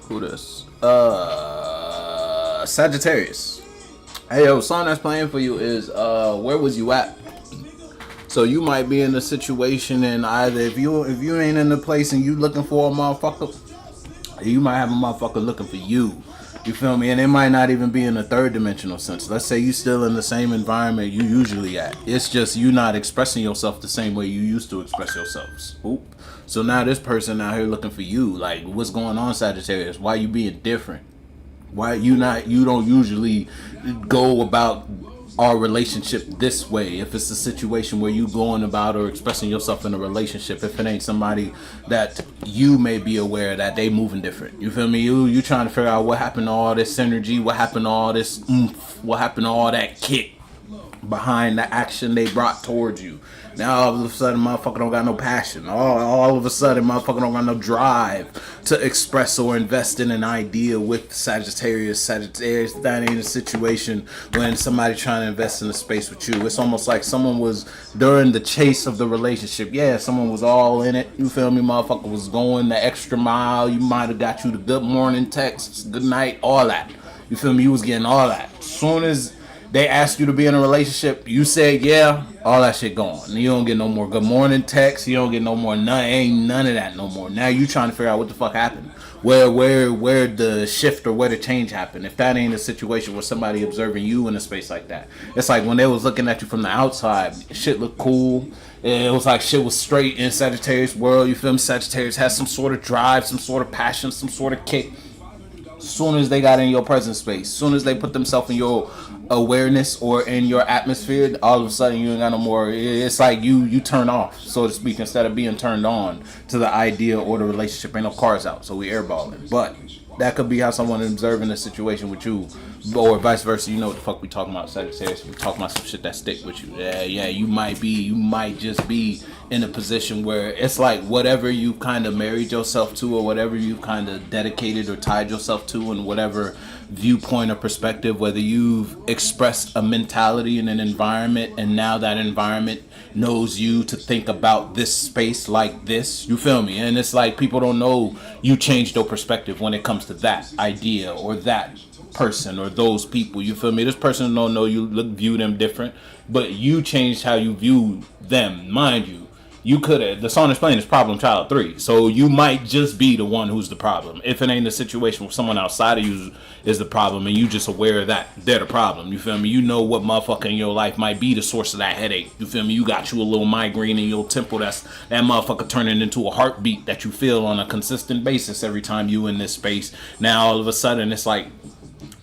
Who this? Sagittarius. Hey yo, song that's playing for you is Where Was You At? So you might be in a situation, and either if you ain't in the place and you looking for a motherfucker, you might have a motherfucker looking for you. You feel me? And it might not even be in a third dimensional sense. Let's say you still in the same environment you usually at. It's just you not expressing yourself the same way you used to express yourselves. Oop. So now this person out here looking for you. Like, what's going on, Sagittarius? Why you being different? Why you don't usually go about our relationship this way? If it's a situation where you going about or expressing yourself in a relationship, if it ain't somebody that you may be aware that they moving different, you feel me? You trying to figure out what happened to all this energy, what happened to all this oomph, what happened to all that kick behind the action they brought towards you. Now all of a sudden motherfucker don't got no passion. All of a sudden motherfucker don't got no drive to express or invest in an idea with Sagittarius. That ain't a situation when somebody trying to invest in a space with you. It's almost like someone was during the chase of the relationship. Yeah, someone was all in it. You feel me? Motherfucker was going the extra mile. You might have got you the good morning texts, good night, all that. You feel me? You was getting all that. As soon as they asked you to be in a relationship, you said yeah, all that shit gone. You don't get no more good morning texts. You don't get no more ain't none of that no more. Now you trying to figure out what the fuck happened. Where the shift or where the change happened. If that ain't a situation where somebody observing you in a space like that. It's like when they was looking at you from the outside, shit looked cool. It was like shit was straight in Sagittarius world. You feel me? Sagittarius has some sort of drive, some sort of passion, some sort of kick. Soon as they got in your presence space, soon as they put themselves in your awareness or in your atmosphere, all of a sudden you ain't got no more. It's like you turn off, so to speak, instead of being turned on to the idea or the relationship. Ain't no cars out, so we airballing. But that could be how someone observing a situation with you, or vice versa. You know what the fuck we talking about, Sagittarius. We talking about some shit that stick with you. Yeah. You might just be in a position where it's like whatever you kind of married yourself to, or whatever you kind of dedicated or tied yourself to, and whatever viewpoint or perspective, whether you've expressed a mentality in an environment, and now that environment knows you to think about this space like this, you feel me? And it's like people don't know you changed your perspective when it comes to that idea or that person or those people, you feel me? This person don't know you view them different, but you changed how you view them. Mind you, you could have, the song is playing is Problem Child 3, so you might just be the one who's the problem. If it ain't a situation where someone outside of you is the problem and you just aware that they're the problem, you feel me? You know what motherfucker in your life might be the source of that headache, you feel me? You got you a little migraine in your temple, that motherfucker turning into a heartbeat that you feel on a consistent basis every time you in this space. Now all of a sudden it's like,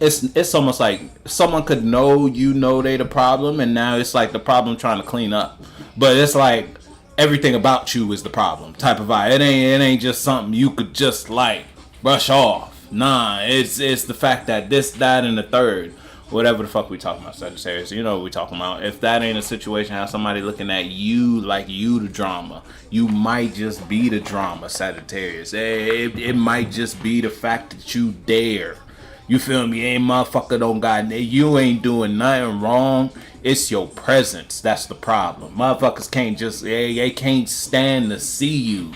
it's almost like someone could know they the problem, and now it's like the problem trying to clean up. But it's like everything about you is the problem type of vibe. It ain't just something you could just like brush off. Nah, it's the fact that this, that, and the third, whatever the fuck we talking about, Sagittarius. You know what we talking about. If that ain't a situation, how somebody looking at you like you the drama, you might just be the drama, Sagittarius. It might just be the fact that you dare. You feel me? Ain't motherfucker don't got, you ain't doing nothing wrong. It's your presence that's the problem. Motherfuckers can't just, they can't stand to see you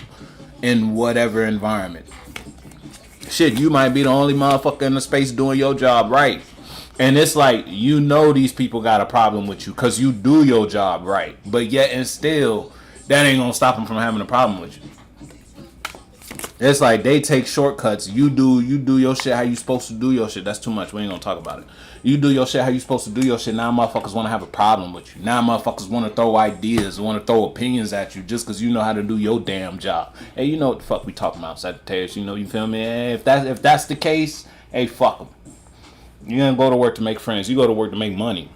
in whatever environment. Shit, you might be the only motherfucker in the space doing your job right. And it's like, you know these people got a problem with you because you do your job right. But yet and still, that ain't gonna stop them from having a problem with you. It's like they take shortcuts. You do your shit how you supposed to do your shit. That's too much. We ain't gonna talk about it. You do your shit how you supposed to do your shit. Now motherfuckers want to have a problem with you. Now motherfuckers want to throw ideas, want to throw opinions at you just because you know how to do your damn job. Hey, you know what the fuck we talking about, Sagittarius? You know, you feel me? Hey, if that's the case, hey, fuck them. You don't go to work to make friends. You go to work to make money.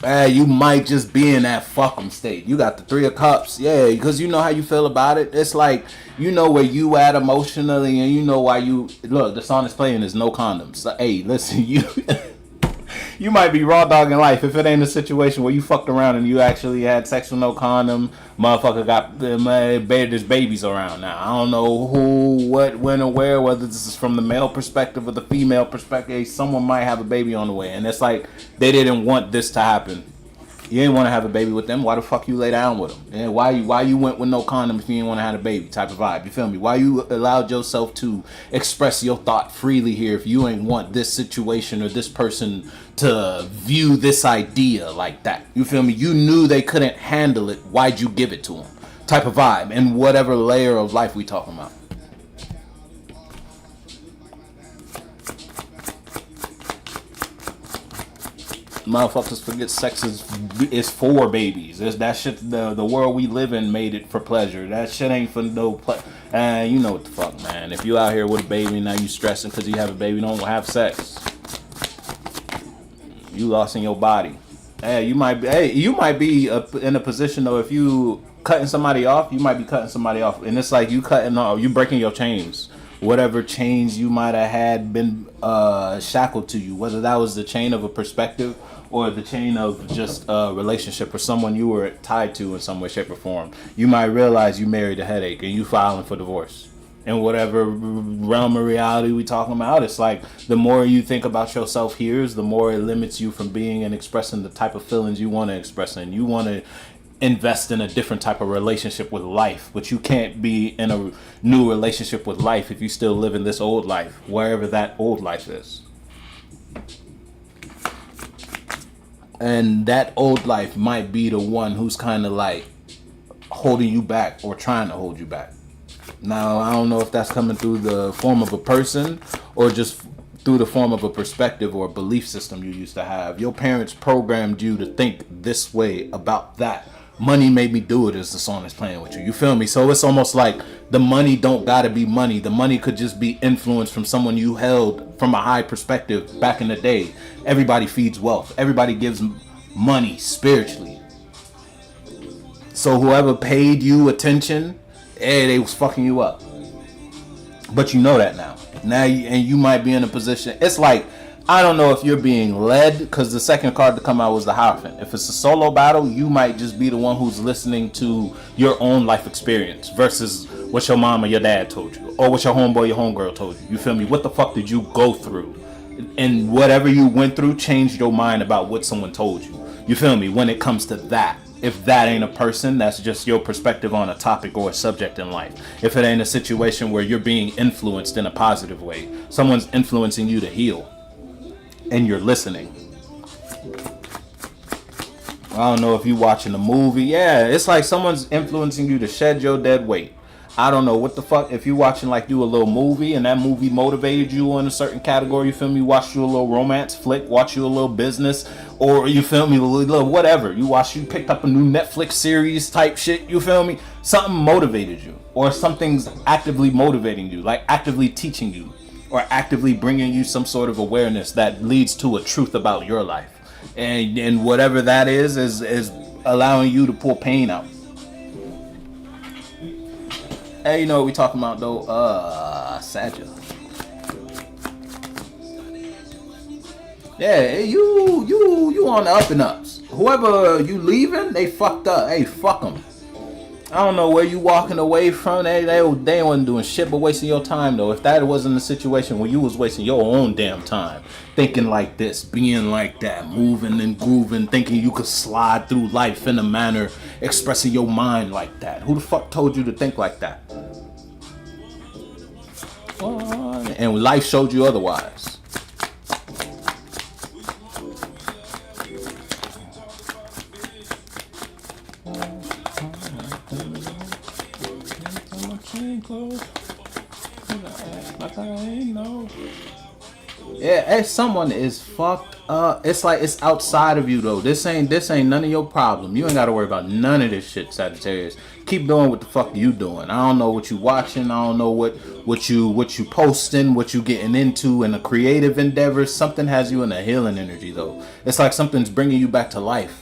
You might just be in that fuck 'em state. You got the 3 of Cups, yeah, because you know how you feel about it. It's like, you know where you at emotionally, and you know why you, look, the song is playing is No Condoms. So, hey, listen, you might be raw dogging life if it ain't a situation where you fucked around and you actually had sex with no condom. Motherfucker got, there's babies around now. I don't know who, what, when, or where, whether this is from the male perspective or the female perspective. Someone might have a baby on the way, and it's like they didn't want this to happen. You didn't want to have a baby with them. Why the fuck you lay down with them? And why you went with no condom if you didn't want to have a baby? Type of vibe. You feel me? Why you allowed yourself to express your thought freely here if you ain't want this situation or this person to view this idea like that? You feel me? You knew they couldn't handle it. Why'd you give it to them? Type of vibe. And whatever layer of life we talking about. Motherfuckers forget sex is for babies. That shit, the world we live in made it for pleasure. That shit ain't for no pleasure. You know what the fuck, man. If you out here with a baby and now you stressing because you have a baby, don't have sex. You lost in your body. You might be in a position though. If you cutting somebody off, you might be cutting somebody off, and it's like you breaking your chains. Whatever chains you might have had been shackled to you, whether that was the chain of a perspective or the chain of just a relationship or someone you were tied to in some way, shape, or form. You might realize you married a headache and you filing for divorce. In whatever realm of reality we talking about, it's like the more you think about yourself here, the more it limits you from being and expressing the type of feelings you want to express. And you want to invest in a different type of relationship with life, but you can't be in a new relationship with life if you still live in this old life, wherever that old life is. And that old life might be the one who's kind of like holding you back or trying to hold you back. Now, I don't know if that's coming through the form of a person or just through the form of a perspective or a belief system you used to have. Your parents programmed you to think this way about that. Money made me do it, as the song is playing with you. You feel me? So it's almost like the money don't gotta be money. The money could just be influence from someone you held from a high perspective back in the day. Everybody feeds wealth. Everybody gives money spiritually. So whoever paid you attention, they was fucking you up. But you know that now. And you might be in a position. It's like, I don't know if you're being led, because the second card to come out was the Hierophant. If it's a solo battle, you might just be the one who's listening to your own life experience versus what your mom or your dad told you, or what your homeboy, your homegirl told you. You feel me? What the fuck did you go through? And whatever you went through changed your mind about what someone told you. You feel me? When it comes to that. If that ain't a person, that's just your perspective on a topic or a subject in life. If it ain't a situation where you're being influenced in a positive way, someone's influencing you to heal. And you're listening. I don't know if you're watching a movie. Yeah, it's like someone's influencing you to shed your dead weight. I don't know what the fuck. If you're watching like do a little movie and that movie motivated you in a certain category, you feel me? Watch you a little romance flick, watch you a little business, or you feel me? A little whatever. You picked up a new Netflix series type shit. You feel me? Something motivated you, or something's actively motivating you, like actively teaching you, or actively bringing you some sort of awareness that leads to a truth about your life. And whatever that is allowing you to pull pain out. Hey, you know what we talking about though? Sagittarius. Yeah, you on the up and ups. Whoever you leaving, they fucked up. Hey, fuck them. I don't know where you walking away from. They wasn't doing shit but wasting your time though. If that wasn't a situation where you was wasting your own damn time, thinking like this, being like that, moving and grooving, thinking you could slide through life in a manner, expressing your mind like that. Who the fuck told you to think like that? And life showed you otherwise. Yeah, if someone is fucked up, it's like it's outside of you though. This ain't none of your problem. You ain't gotta worry about none of this shit, Sagittarius. Keep doing what the fuck you doing. I don't know what you watching. I don't know what you posting, what you getting into in a creative endeavor. Something has you in a healing energy though. It's like something's bringing you back to life.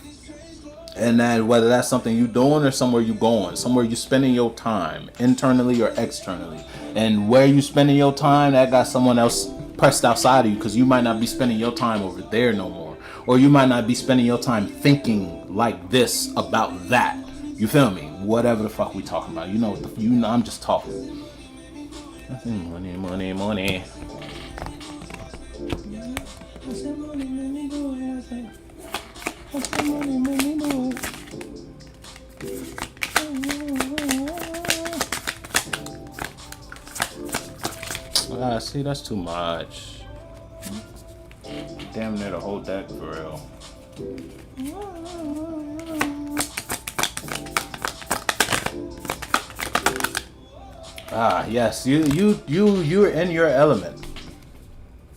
And then whether that's something you doing or somewhere you going, somewhere you spending your time, internally or externally. And where you spending your time, that got someone else pressed outside of you, because you might not be spending your time over there no more. Or you might not be spending your time thinking like this about that. You feel me? Whatever the fuck we talking about. You know, I'm just talking. Money, money, money. Money, money, money. See, that's too much. Damn near the whole deck for real. Ah, yes, you're in your element,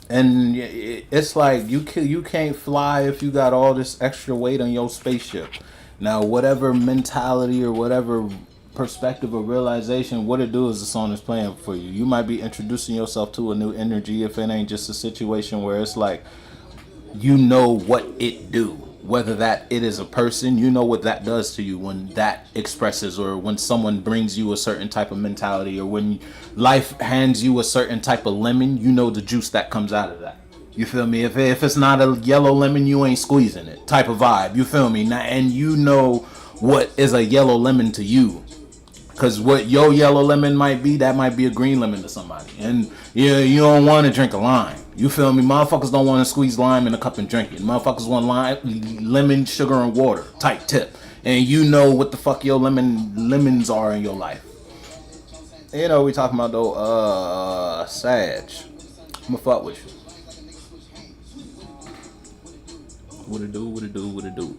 and it's like you can't fly if you got all this extra weight on your spaceship. Now, whatever mentality or whatever perspective or realization, what it do is the song is playing for you. You might be introducing yourself to a new energy if it ain't just a situation where it's like you know what it do. Whether that it is a person, you know what that does to you when that expresses, or when someone brings you a certain type of mentality, or when life hands you a certain type of lemon, you know the juice that comes out of that. You feel me? If it's not a yellow lemon, you ain't squeezing it. Type of vibe. You feel me? And you know what is a yellow lemon to you. Because what your yellow lemon might be, that might be a green lemon to somebody. And you don't want to drink a lime. You feel me? Motherfuckers don't want to squeeze lime in a cup and drink it. Motherfuckers want lemon, sugar, and water. Tight tip. And you know what the fuck your lemons are in your life. You know, we talking about though, Sag. I'ma fuck with you. What it do, what it do, what it do.